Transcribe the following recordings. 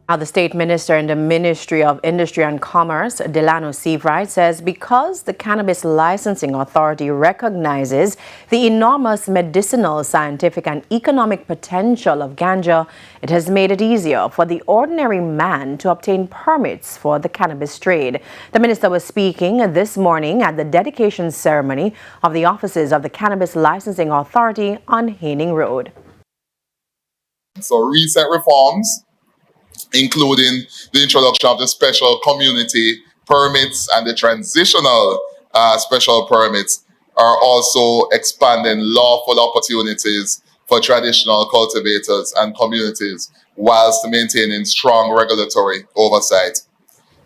Now, the State Minister in the Ministry of Industry and Commerce, Delano Seiveright, says because the Cannabis Licensing Authority recognizes the enormous medicinal, scientific and economic potential of ganja, it has made it easier for the ordinary man to obtain permits for the cannabis trade. The minister was speaking this morning at the dedication ceremony of the offices of the Cannabis Licensing Authority on Haining Road. So recent reforms, including the introduction of the special community permits and the transitional special permits, are also expanding lawful opportunities for traditional cultivators and communities whilst maintaining strong regulatory oversight.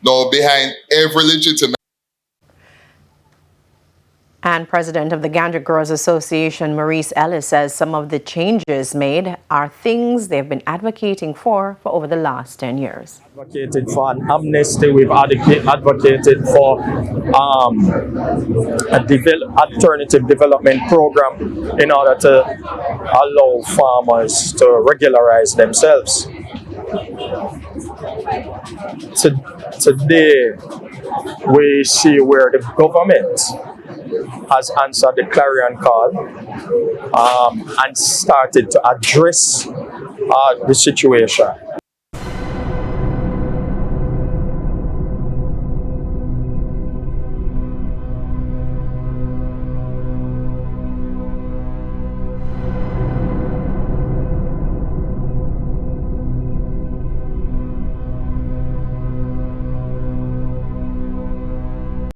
Now, behind every legitimate And President of the Ganja Growers Association, Maurice Ellis, says some of the changes made are things they've been advocating for over the last 10 years. Advocated for an amnesty. We've advocated for alternative development program in order to allow farmers to regularize themselves. Today, we see where the government has answered the clarion call and started to address the situation.